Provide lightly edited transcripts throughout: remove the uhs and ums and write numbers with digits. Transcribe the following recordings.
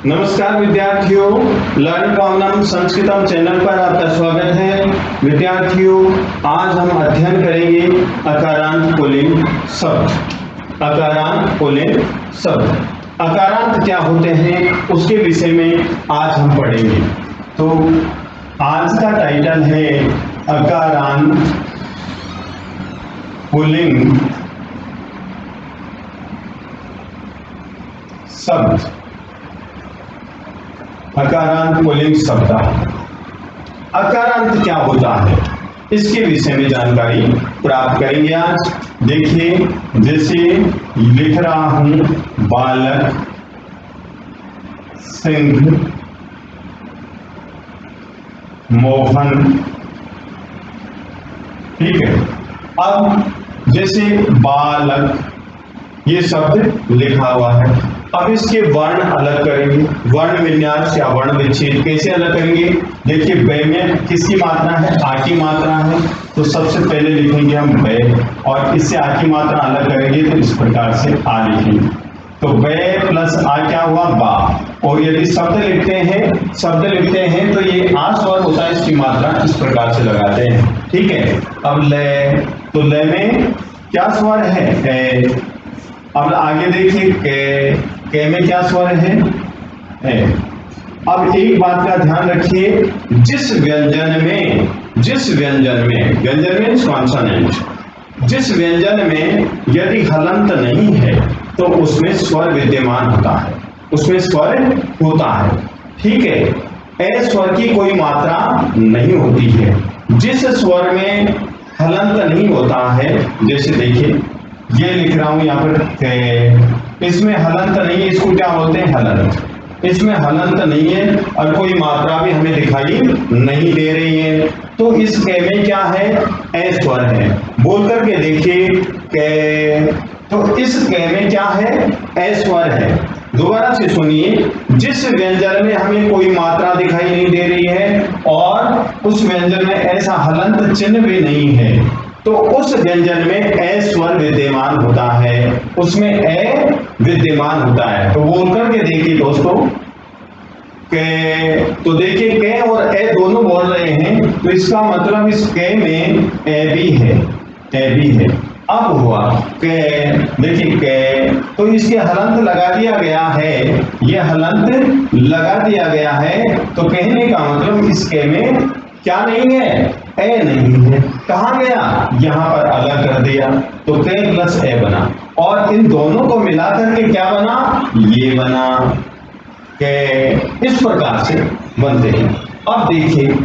नमस्कार विद्यार्थियों, learn कॉमनम संस्कृतम channel पर आपका स्वागत है। विद्यार्थियों, आज हम अध्ययन करेंगे अकारांत पुल्लिंग शब्द। अकारांत पुल्लिंग शब्द, अकारांत क्या होते हैं उसके विषय में आज हम पढ़ेंगे। तो आज का टाइटल है अकारांत पुल्लिंग शब्द। अकारांत पुल्लिंग शब्द, अकारांत क्या होता है इसके विषय में जानकारी प्राप्त करेंगे आज। देखिए, जैसे लिख रहा हूं बालक, सिंह, मोहन, ठीक है। अब जैसे बालक ये शब्द लिखा हुआ है, अब इसके वर्ण अलग करेंगे। वर्ण विन्यास या वर्ण विच्छेद कैसे अलग करेंगे? देखिए, ब में किसकी मात्रा है? आ की मात्रा है, तो सबसे पहले लिखेंगे हम ब, और इससे आ की मात्रा अलग करेंगे तो इस प्रकार से आ लिखेंगे। तो ब प्लस आ क्या हुआ? बा। और यदि शब्द लिखते हैं तो ये आ स्वर होता है, इसकी मात्रा इस प्रकार से लगाते हैं, ठीक है। अब ल, तो ल में क्या स्वर है? ए। अब आगे देखिए, के में क्या स्वर है? अब एक बात का ध्यान रखिए, जिस व्यंजन में कॉन्सोनेंट, जिस व्यंजन में यदि हलंत नहीं है तो उसमें स्वर विद्यमान होता है, उसमें स्वर होता है, ठीक है। ए स्वर की कोई मात्रा नहीं होती है। जिस स्वर में हलंत नहीं होता है, जैसे देखिए ये लिख रहा हूं यहाँ पर, इसमें हलंत नहीं है, इसको क्या बोलते हैं? हलंत। इसमें हलंत नहीं है और कोई मात्रा भी हमें दिखाई नहीं दे रही है, तो इस के में क्या है? ए स्वर है। बोल करके देखिए, के, तो इस के में क्या है? ए स्वर है। दोबारा से सुनिए, जिस व्यंजन में हमें कोई मात्रा दिखाई नहीं दे रही है और उस व्यंजन में ऐसा हलंत चिन्ह भी नहीं है, तो उस व्यंजन में ए स्वर विद्यमान होता है, उसमें ए विद्यमान होता है। तो बोल करके देखिए दोस्तों, के, तो देखिए के और ए दोनों बोल रहे हैं, तो इसका मतलब इस के में ए भी है, ए भी है। अब हुआ के, देखिए के, तो इसके हलंत लगा दिया गया है, ये हलंत लगा दिया गया है, तो कहने का मतलब इस के में क्या नहीं है? ए नहीं है। कहां गया? यहां पर अलग कर दिया, तो के प्लस ए बना, और इन दोनों को मिलाकर के क्या बना? ये बना के। इस प्रकार से बनते हैं। अब देखिए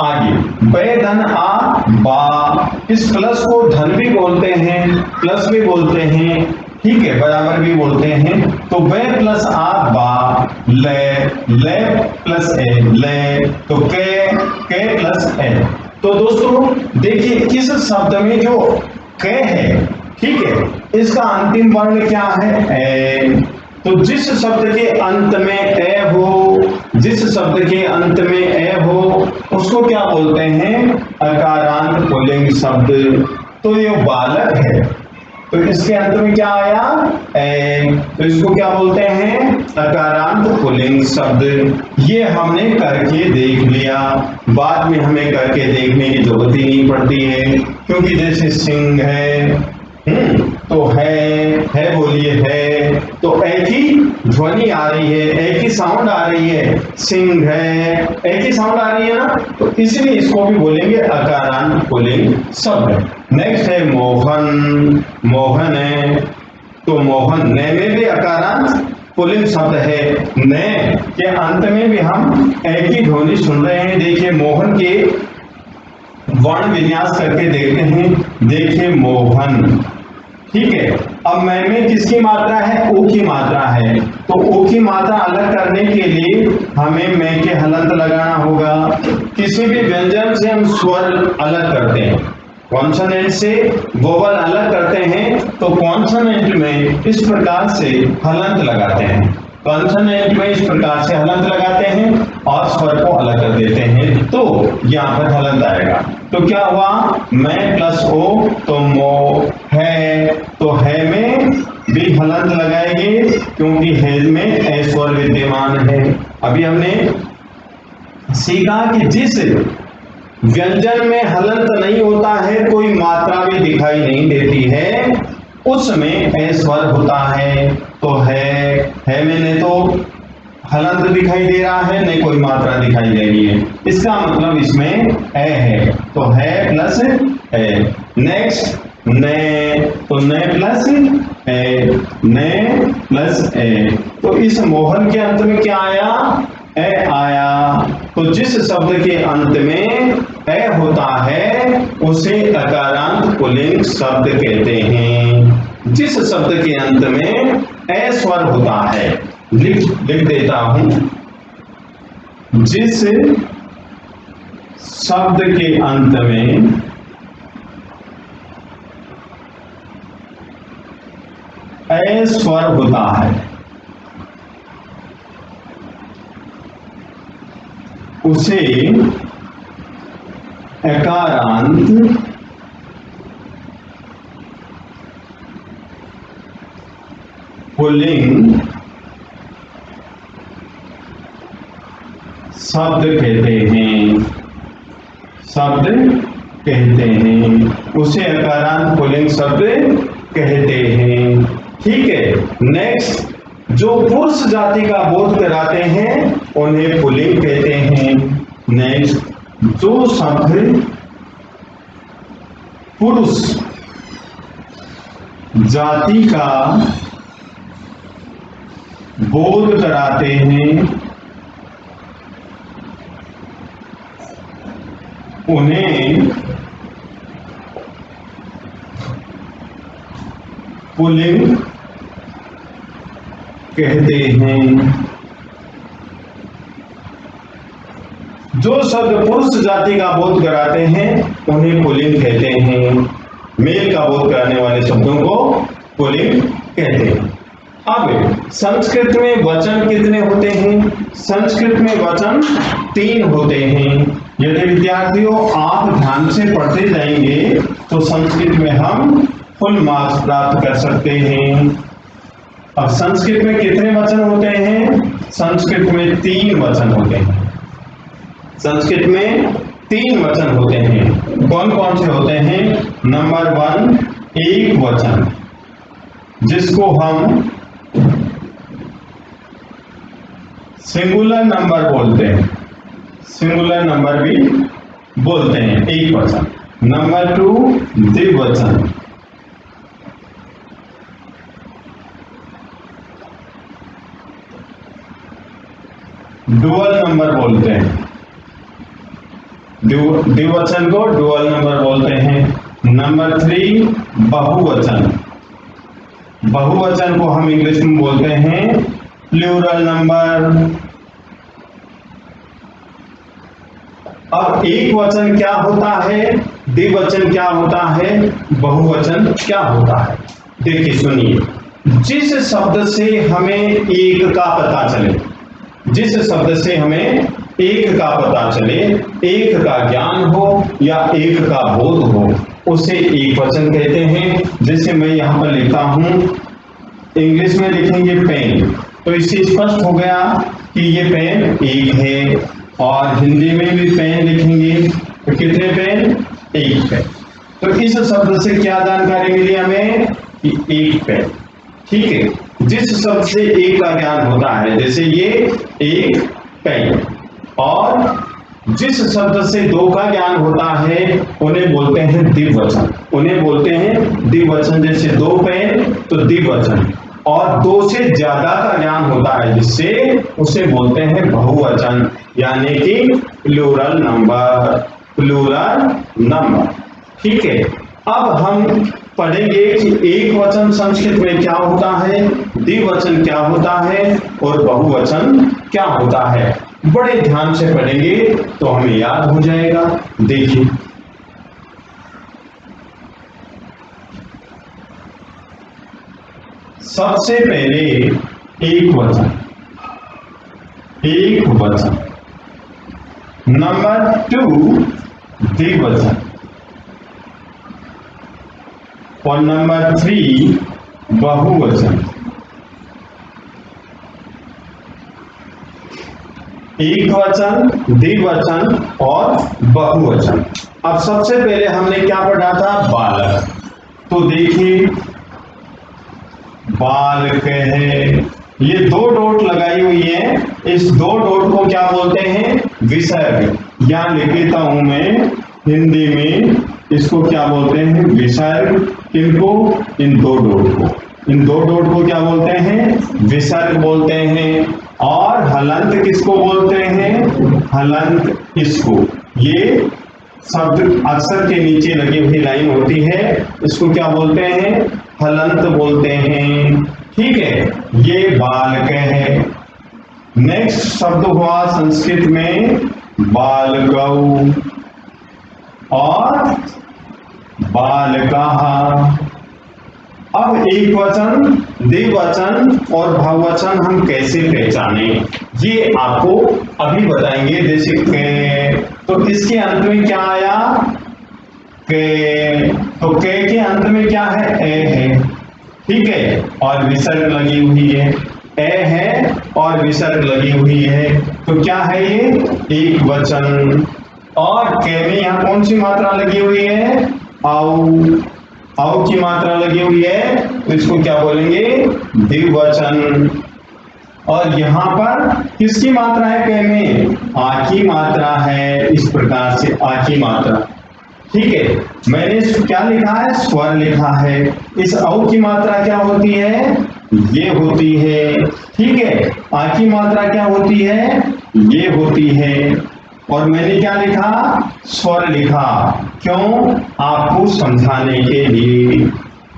आगे, बे धन आ बा, इस प्लस को धन भी बोलते हैं, प्लस भी बोलते हैं, ठीक है, बराबर भी बोलते हैं। तो बे प्लस आ बा, ले प्लस ए, ले, तो के प्लस ए। तो दोस्तों देखिए, इस शब्द में जो के है, ठीक है, इसका अंतिम वर्ण क्या है? ए। तो जिस शब्द के अंत में ए हो, जिस शब्द के अंत में ए हो, उसको क्या बोलते हैं? अकारांत पुल्लिंग शब्द। तो ये बालक है, तो इसके अंत में क्या आया? ए, तो इसको क्या बोलते हैं? अकारांत पुल्लिंग शब्द। ये हमने करके देख लिया, बाद में हमें करके देखने की जरूरत ही नहीं पड़ती है, क्योंकि जैसे सिंह है, तो है बोलिए है, तो एक ही ध्वनि आ रही है, एक ही साउंड आ रही है, सिंह है, एक ही साउंड आ रही है ना, तो इसलिए इसको भी बोलेंगे अकारांत पुल्लिंग शब्द। नेक्स्ट है मोहन, मोहन है, तो मोहन, ने में भी अकारांत पुल्लिंग शब्द है। ने के अंत में भी हम एक ही ध्वनि सुन रहे हैं। देखिए मोहन के वर्ण विन्यास करके देखते हैं। देखिए मोहन, ठीक है। अब मैं में किसकी मात्रा है? ओ की मात्रा है, तो ओ की मात्रा अलग करने के लिए हमें मैं के हलंत लगाना होगा। किसी भी व्यंजन से हम स्वर अलग करते हैं, कॉन्सोनेंट से वोवल अलग करते हैं, तो कॉन्सोनेंट में इस प्रकार से हलंत लगाते हैं, कॉन्सोनेंट में इस प्रकार से हलंत लगाते हैं और स्वर को अलग कर देते हैं, तो यहाँ पर हलंत आएगा। तो क्या हुआ? मैं प्लस ओ, तो मो है, तो है में भी हलंत लगाएंगे, क्योंकि है में ए स्वर विद्यमान है। अभी हमने सीखा कि जिस व्यंजन में हलंत नहीं होता है, कोई मात्रा भी दिखाई नहीं देती है, उसमें ए स्वर होता है। तो है मैंने तो हलंत दिखाई दे रहा है, नहीं कोई मात्रा दिखाई दे रही है, इसका मतलब इसमें ए है, तो है प्लस ए। नेक्स्ट ने, तो ने प्लस ए, ने प्लस ए, तो इस मोहन के अंत में क्या आया, ए आया। तो जिस शब्द के अंत में ए होता है उसे अकारांत पुल्लिंग शब्द कहते हैं। जिस शब्द के अंत में ए स्वर होता है, लिख देता हूं, जिस शब्द के अंत में ए स्वर होता है उसे अकारांत पुल्लिंग शब्द कहते हैं, शब्द कहते हैं, उसे अकारांत पुल्लिंग शब्द कहते हैं। ठीक है। नेक्स्ट, जो पुरुष जाति का बोध कराते हैं उन्हें पुल्लिंग कहते हैं। नेक्स्ट, जो शब्द पुरुष जाति का बोध कराते हैं उन्हें पुल्लिंग कहते हैं। जो शब्द पुरुष जाति का बोध कराते हैं उन्हें पुल्लिंग कहते हैं। मेल का बोध कराने वाले शब्दों को पुल्लिंग कहते हैं। अब संस्कृत में वचन कितने होते हैं? संस्कृत में वचन 3 होते हैं। यदि विद्यार्थियों आप ध्यान से पढ़ते जाएंगे तो संस्कृत में हम फुल मार्क्स प्राप्त कर सकते हैं। अब संस्कृत में कितने वचन होते हैं? संस्कृत में 3 वचन होते हैं। संस्कृत में 3 वचन होते हैं। कौन कौन से होते हैं? नंबर 1 एक वचन, जिसको हम सिंगुलर नंबर बोलते हैं, सिंगुलर नंबर भी बोलते हैं, एक वचन। नंबर 2 द्विवचन, डुअल नंबर बोलते हैं, द्विवचन को डुअल नंबर बोलते हैं। नंबर 3 बहुवचन, बहुवचन को हम इंग्लिश में बोलते हैं प्लूरल नंबर। अब एक वचन क्या होता है, द्विवचन क्या होता है, बहुवचन क्या होता है? देखिए सुनिए, जिस शब्द से हमें एक का पता चले, जिस शब्द से हमें एक का पता चले, एक का ज्ञान हो या एक का बोध हो, उसे एक वचन कहते हैं। जैसे मैं यहां पर लिखता हूं, इंग्लिश में लिखेंगे पेन, तो इससे स्पष्ट हो गया कि ये पेन एक है। और हिंदी में भी पेन लिखेंगे तो कितने पेन? एक पेन। तो इस शब्द से क्या जानकारी मिली हमें कि एक पेन। ठीक है। जिस शब्द से एक का ज्ञान होता है, जैसे ये एक पेन, और जिस शब्द से 2 का ज्ञान होता है उन्हें बोलते हैं द्विवचन, उन्हें बोलते हैं द्विवचन। जैसे 2 पेन तो द्विवचन, और 2 से ज्यादा का ज्ञान होता है जिससे, उसे बोलते हैं बहुवचन, यानी कि प्लूरल नंबर, प्लूरल नंबर। ठीक है। अब हम पढ़ेंगे कि एक वचन संस्कृत में क्या होता है, द्विवचन क्या होता है और बहुवचन क्या होता है। बड़े ध्यान से पढ़ेंगे तो हमें याद हो जाएगा। देखिए, सबसे पहले एक वचन, एक वचन। नंबर 2 द्विवचन, और नंबर 3 बहुवचन। एक वचन, द्विवचन और बहुवचन। अब सबसे पहले हमने क्या पढ़ा था? बालक। तो देखिए, बालक है, ये दो डॉट लगाई हुई है, इस दो डॉट को क्या बोलते हैं? विसर्ग। यहां लिख देता हूं मैं हिंदी में, इसको क्या बोलते हैं? विसर्ग। किनको? इन दो डॉट को, इन दो डॉट को क्या बोलते हैं? विसर्ग बोलते हैं। और हलंत किसको बोलते हैं? हलंत इसको। ये शब्द अक्षर के नीचे लगी हुई लाइन होती है, इसको क्या बोलते हैं? हलंत बोलते हैं। ठीक है, ये बालक है। नेक्स्ट शब्द हुआ संस्कृत में बालकौ और बालकाः। अब एक वचन, द्विवचन और बहुवचन हम कैसे पहचाने, ये आपको अभी बताएंगे। जैसे के, तो इसके अंत में क्या आया? के। तो के अंत में क्या है? ए है। ठीक है, और विसर्ग लगी हुई है। ए है और विसर्ग लगी हुई है, तो क्या है ये? एक वचन। और के में यहां कौन सी मात्रा लगी हुई है? औ। औ की मात्रा लगी हुई है, तो इसको क्या बोलेंगे? द्विवचन। और यहां पर किसकी मात्रा है? के में आ की मात्रा है। इस प्रकार से आ की मात्रा। ठीक है, मैंने क्या लिखा है? स्वर लिखा है। इस औ की मात्रा क्या होती है? ये होती है। ठीक है, आ की मात्रा क्या होती है? ये होती है। और मैंने क्या लिखा? स्वर लिखा। क्यों? आपको समझाने के लिए।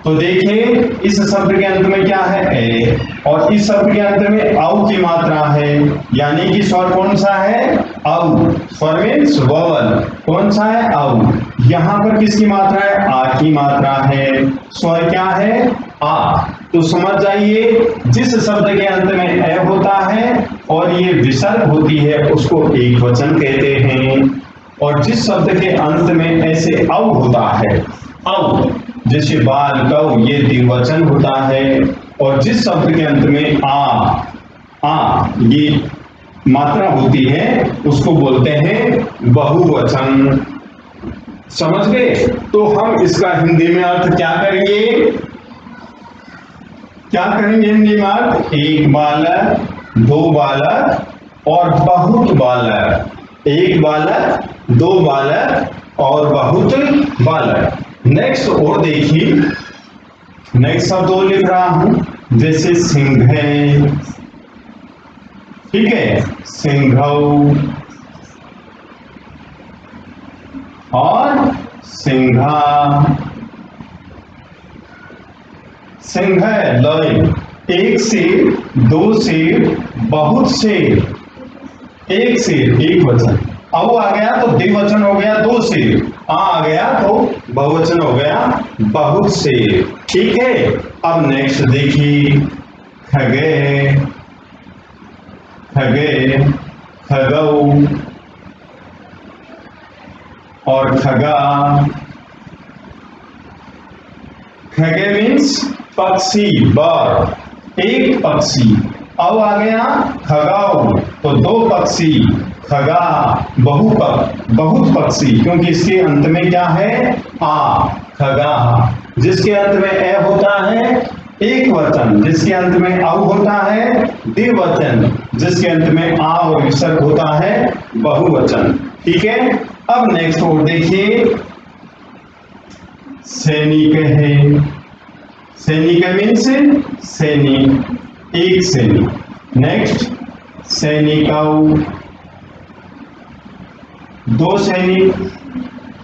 तो देखिए, इस शब्द के अंत में क्या है? ए। और इस शब्द के अंत में औ की मात्रा है, यानी कि स्वर कौन सा है? औ। स्वर मीन्स वोवल। कौन सा है? औ। यहां पर किसकी मात्रा है? आ की मात्रा है। स्वर क्या है? आ। तो समझ जाइए, जिस शब्द के अंत में ए होता है और ये विसर्ग होती है, उसको एक वचन कहते हैं। और जिस शब्द के अंत में ऐसे औ होता है, औ, जैसे बालकौ, ये द्विवचन होता है। और जिस शब्द के अंत में आ ये मात्रा होती है, उसको बोलते हैं बहुवचन। समझ गए? तो हम इसका हिंदी में अर्थ क्या करेंगे? क्या करेंगे हिंदी में अर्थ? एक बालक, दो बालक और बहुत बालक। एक बालक, दो बालक और बहुत बालक। नेक्स्ट और देखिए, नेक्स्ट शब्द और लिख रहा हूं, जैसे सिंह है। ठीक है, सिंघौ और सिंघा। सिंह है लॉय, एक शेर, दो शेर, बहुत शेर। एक शेर एक वचन, औ आ गया तो द्विवचन हो गया दो शेर, आ गया तो बहुवचन हो गया बहुत शेर। ठीक है, अब नेक्स्ट देखिए, खगे, खगे, खगौ और खगा। खगे मीन्स पक्षी, बर्ड। एक पक्षी। अब आ गया खगाओ, तो दो पक्षी। खगा, बहुत पक्षी, क्योंकि इसके अंत में क्या है? आ। खगा। जिसके अंत में ए होता है एक वचन, जिसके अंत में औ होता है द्विवचन, जिसके अंत में आ और विसर्ग होता है बहुवचन। ठीक है, अब नेक्स्ट और देखिए, सैनिक है। सैनिक मीन्स सैनिक, एक सैनिक। नेक्स्ट, सैनिकौ, दो सैनिक।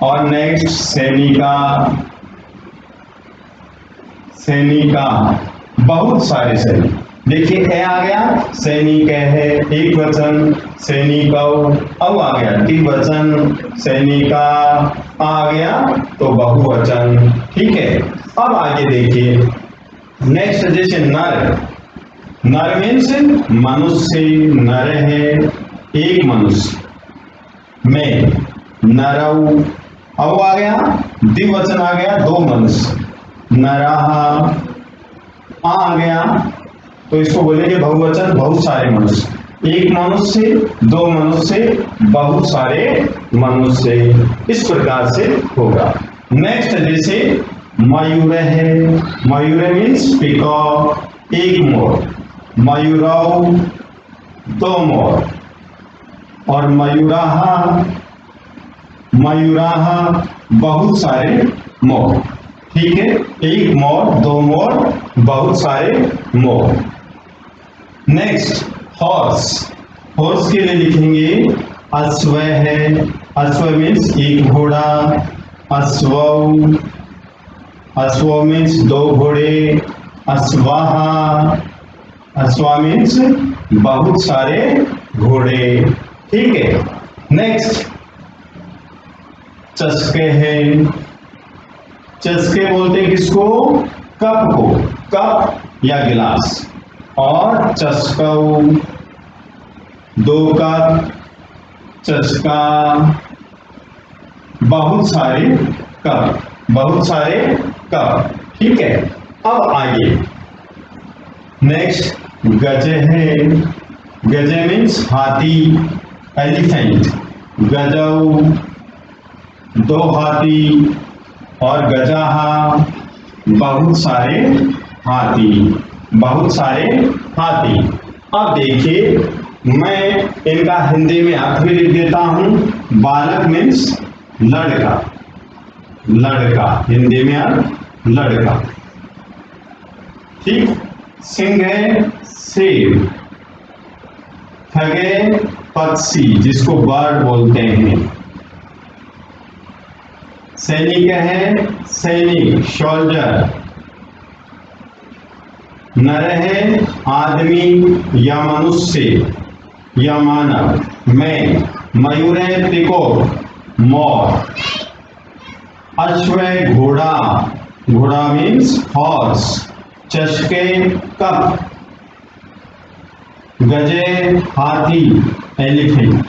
और नेक्स्ट, सैनिका, सैनिका, बहुत सारे सैनिक। देखिए, ए आ गया, सैनिक है एक वचन, सैनिकौ। अब आ गया द्विवचन, सैनिका। आ गया तो बहुवचन। ठीक है, अब आगे देखिए, नेक्स्ट जैसे नर। नर मीन्स मनुष्य, नर है एक मनुष्य। में, नरौ। अब आ गया द्विवचन, आ गया दो मनुष्य, नरः। आ गया तो इसको बोलेंगे बहुवचन, बहुत सारे मनुष्य। एक मनुष्य, दो मनुष्य, बहुत सारे मनुष्य, इस प्रकार से होगा। नेक्स्ट जैसे मयूर है, मयूर मीन्स पीकॉक, एक मोर, मयूरौ दो मोर, और मयूराहा, मयूराहा बहुत सारे मोर। ठीक है, एक मोर, दो मोर, बहुत सारे मोर। नेक्स्ट हॉर्स, हॉर्स के लिए लिखेंगे अश्व है, अश्व मीन्स एक घोड़ा, अश्वौ, अश्व मीन्स दो घोड़े, अश्वाहा, अश्वा मीन्स बहुत सारे घोड़े। ठीक है, नेक्स्ट चस्के हैं, चस्के बोलते हैं किसको, कप को, कप या गिलास, और चस्कौ दो कप, चस्का बहुत सारे कप, बहुत सारे कप। ठीक है, अब आगे नेक्स्ट गजे है, गजे मीन्स हाथी, एलिफेंट, गजौ दो हाथी, और गजाहा बहुत सारे हाथी, बहुत सारे हाथी। अब देखिए मैं इनका हिंदी में अर्थ भी लिख देता हूं। बालक मीन्स लड़का, लड़का हिंदी में अर्थ लड़का। ठीक, सिंह है शेर, खगे पक्षी जिसको बर्ड बोलते हैं, सैनिक है सैनिक सोल्जर, नर है आदमी या मनुष्य या मानव, मैं, मयूर है पीकॉक मोर, अश्व घोड़ा, घोड़ा मीन्स हॉर्स, चषके कप, गजे हाथी एलिफेंट।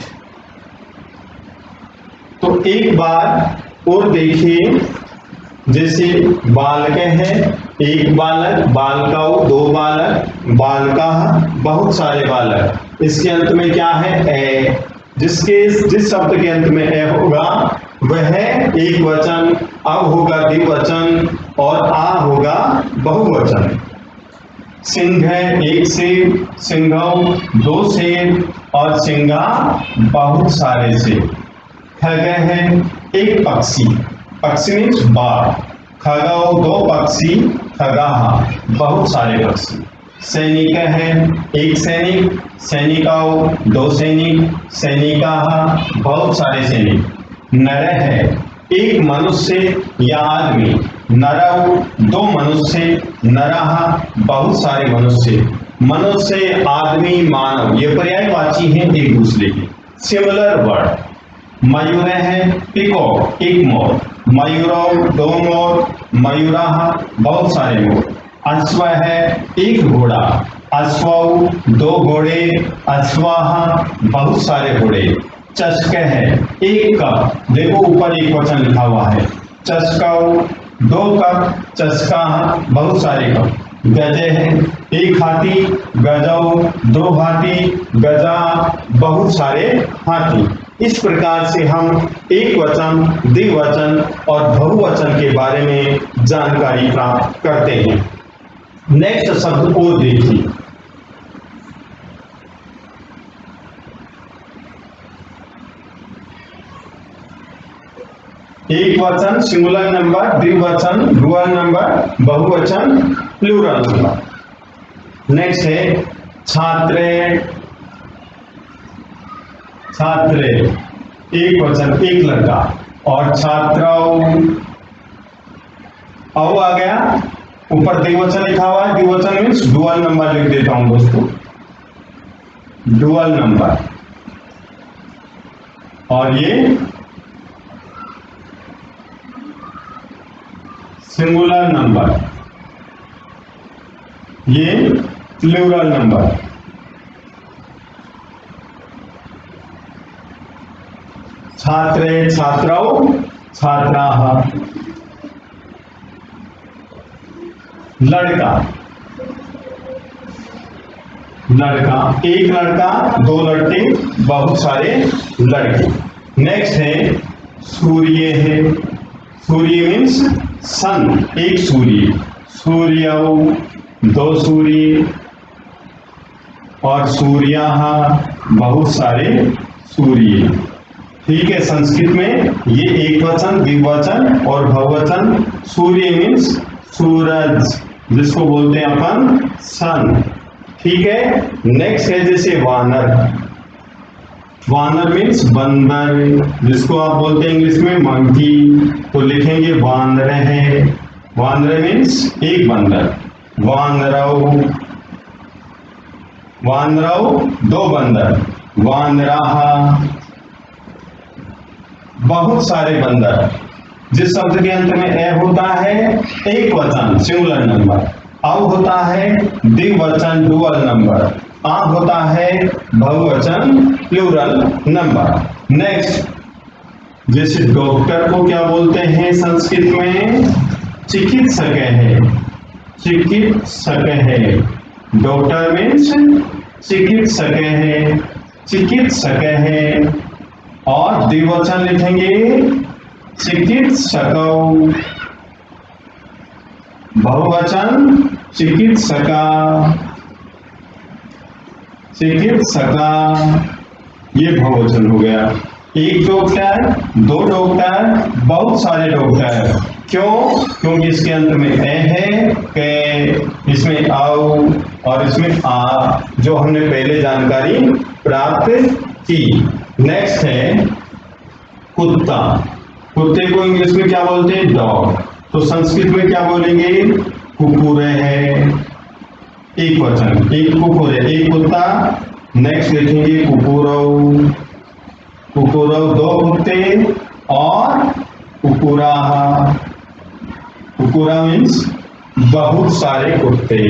तो एक बार और देखिए, जैसे बालक है, एक बालक, बालकाऊ दो बालक, बालका बहुत सारे बालक, इसके अंत में क्या है ए, जिस शब्द के अंत में ए होगा वह एक वचन, अब होगा द्विवचन, और आ होगा बहुवचन। सिंह है एक शेर, सिंघौ दो शेर, और सिंगा बहुत सारे शेर। खग है एक पक्षी, पक्षी मीन्स बाघ, खगौ दो पक्षी, खगाहा बहुत सारे पक्षी। सैनिक है एक सैनिक, सैनिकौ दो सैनिक, सैनिकाहा बहुत सारे सैनिक। नर है एक मनुष्य या आदमी, नरौ दो मनुष्य, नराहा बहुत सारे मनुष्य। मनुष्य, आदमी, मानव ये पर्यायवाची हैं एक दूसरे के, सिमिलर वर्ड। मयूर है पीकॉक एक मोर, मयूरौ दो मोर, मयूराहा बहुत सारे मोर। अश्व है एक घोड़ा, अश्वौ दो घोड़े, अश्वाहा बहुत सारे घोड़े। चषक है एक कप, देखो ऊपर एक वचन लिखा हुआ है, चषकौ दो कप, चषकाहा बहुत सारे कप। गजे है एक हाथी, गजौ दो हाथी, गजा बहुत सारे हाथी। इस प्रकार से हम एक वचन, द्विवचन और बहुवचन के बारे में जानकारी प्राप्त करते हैं। नेक्स्ट शब्द को देखिए, एक वचन सिंगुलर नंबर, द्विवचन डुअल नंबर, बहुवचन प्लूरल नंबर। नेक्स्ट है छात्रे, छात्रे एक वचन एक लड़का, और छात्रौ औ आ गया, ऊपर द्विवचन लिखा हुआ है, द्विवचन मीन्स डुअल नंबर लिख देता हूं दोस्तों, डुअल नंबर। और ये सिंगुलर नंबर, ये प्लूरल नंबर। छात्रे, छात्रौ, छात्राः लड़का, लड़का, एक लड़का, दो लड़के, बहुत सारे लड़के। नेक्स्ट है सूर्य है, सूर्य मीन्स सन, एक सूर्य, सूर्य, दो सूर्य, और सूर्या, बहुत सारे सूर्य। ठीक है, संस्कृत में ये एक वचन, द्विवचन और बहुवचन। सूर्य मीन्स सूरज, जिसको बोलते हैं अपन सन। ठीक है, नेक्स्ट है जैसे वानर, वानर मीन्स बंदर, जिसको आप बोलते हैं इंग्लिश में मंकी, तो लिखेंगे वानर है, वानर मीन्स एक बंदर। वानरव, वानरव दो बंदर, वानराहा, बहुत सारे बंदर। जिस शब्द के अंत में ए होता है एक वचन सिंगुलर नंबर, अब होता है द्विवचन डुअल नंबर, आप होता है बहुवचन प्लूरल नंबर। नेक्स्ट, जैसे डॉक्टर को क्या बोलते हैं संस्कृत में? चिकित्सक है, चिकित्सक है। डॉक्टर मीन्स चिकित्सक है, चिकित्सक है। और द्विवचन लिखेंगे चिकित्सकौ, बहुवचन चिकित्सका, चिकित्सका, ये बहुवचन हो गया। एक डॉक्टर, दो डॉक्टर, बहुत सारे डॉक्टर। क्यों? क्योंकि इसके अंत में ए है, के, इसमें आओ और इसमें आ, जो हमने पहले जानकारी प्राप्त की। नेक्स्ट है कुत्ता, कुत्ते को इंग्लिश में क्या बोलते हैं? डॉग, तो संस्कृत में क्या बोलेंगे? कुकुर है, एक वचन, एक कुकुर है, एक कुत्ता। नेक्स्ट लिखेंगे कुकुरौ, कुकुरौ दो कुत्ते, और कुकुरा, कुकुरा मीन्स बहुत सारे कुत्ते,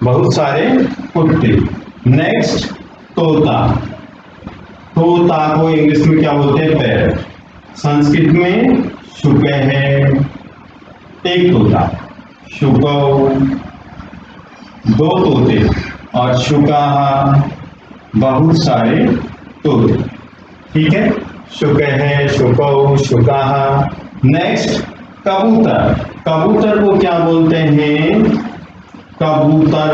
बहुत सारे कुत्ते। नेक्स्ट तोता, तोता को इंग्लिश में क्या बोलते हैं? पैरट, संस्कृत में शुक है, एक तोता, शुकौ, दो तोते, और शुका, बहुत सारे तोते। ठीक है, शुक है, शुकौ, शुका। नेक्स्ट कबूतर, कबूतर को क्या बोलते हैं? कबूतर,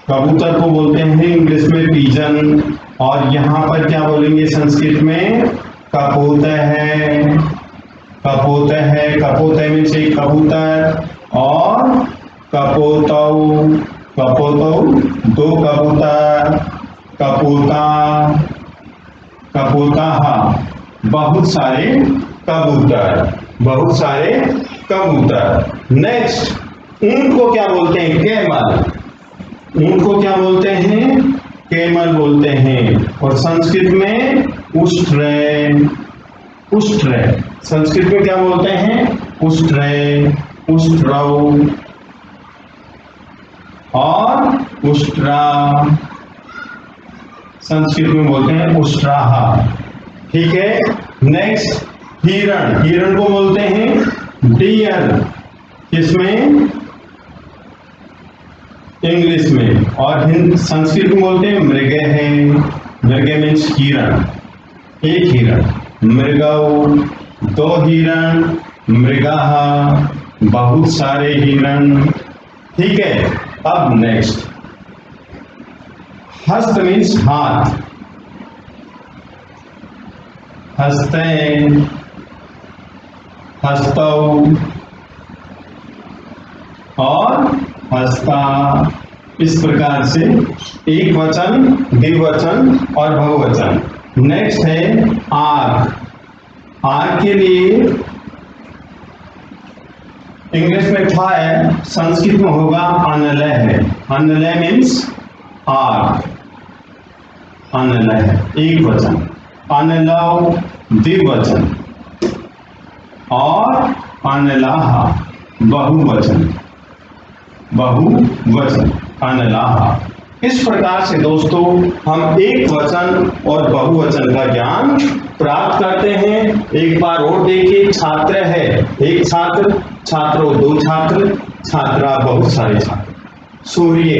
कबूतर को बोलते हैं इंग्लिश में पिजन, और यहां पर क्या बोलेंगे संस्कृत में? कपोत है, कपोत है, कपोत में से कबूतर, और कपोतौ, कपोतौ दो कबूतर, कपोता, कपोता, बहुत सारे कबूतर, बहुत सारे कबूतर। नेक्स्ट, ऊंट को क्या बोलते हैं? कैमल, ऊंट को क्या बोलते हैं? कैमल बोलते हैं। और संस्कृत में उष्ट्र, उष्ट्र, संस्कृत में क्या बोलते हैं? उष्ट्र, उष्ट्रौ, और उष्ट्रा, संस्कृत में बोलते हैं उष्ट्राहा। ठीक है, नेक्स्ट हिरण, हिरण को बोलते हैं डियर, किसमें? इंग्लिश में, और संस्कृत में बोलते हैं मृग है, मृग मीन्स हिरण, एक हिरण, मृगौ, दो हिरण, मृगाः, बहुत सारे हिरण। ठीक है, अब नेक्स्ट, हस्त मीन्स हाथ, हस्ते, हस्तौ, और हस्ता। इस प्रकार से एक वचन, द्विवचन और बहुवचन। नेक्स्ट है आग, आग के लिए इंग्लिश में फायर, संस्कृत में होगा अनलय है, अनलय मीन्स आग, अनलय एक वचन, अनलौ द्विवचन, और अनलाहा बहुवचन, बहुवचन, अनलाहा। इस प्रकार से दोस्तों हम एक वचन और बहुवचन का ज्ञान प्राप्त करते हैं। एक बार और देखिए, छात्र है एक छात्र, छात्रों दो छात्र, छात्रा बहुत सारे छात्र। सूर्य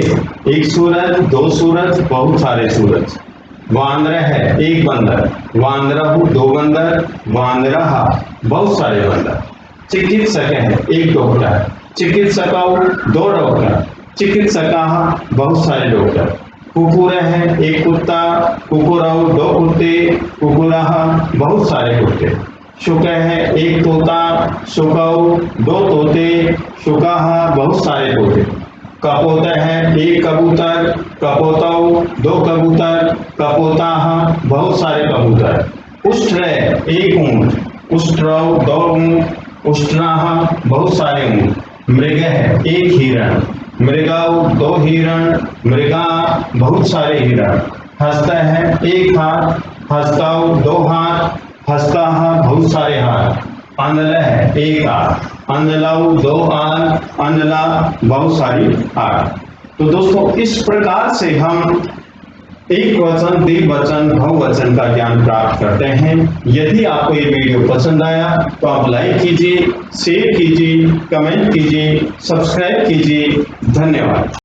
एक सूरज, दो सूरज, बहुत सारे सूरज। वांद्र है एक बंदर, वांद्रहु दो बंदर, वांद्रहा बहुत सारे बंदर। चिकित्सक है एक डॉक्टर, चिकित्सकौ दो डॉक्टर, चिकित्सकाः बहुत सारे डॉक्टर। कुकुर है एक कुत्ता, कुकुरौ दो कुत्ते, कुकुराः बहुत सारे कुत्ते। शुक है एक तोता, शुकौ दो तोते, शुकाः बहुत सारे तोते। कपोत है एक कबूतर, कपोतौ दो कबूतर, कपोताः बहुत सारे कबूतर। उष्ट्र एक ऊंट, उष्ट्रौ दो ऊंट, उष्ट्राः बहुत सारे ऊंट। मृग है एक हिरण, मृगौ दो हिरण, मृगा बहुत सारे हिरण। हस्त है एक हाथ, हस्तौ दो हाथ, हस्ताः बहुत सारे हाथ। अंधल है एक आंख, अंधलौ दो आंख, अंधला बहुत सारी आंख। तो दोस्तों इस प्रकार से हम एक वचन, द्विवचन, बहुवचन का ज्ञान प्राप्त करते हैं। यदि आपको ये वीडियो पसंद आया तो आप लाइक कीजिए, शेयर कीजिए, कमेंट कीजिए, सब्सक्राइब कीजिए। धन्यवाद।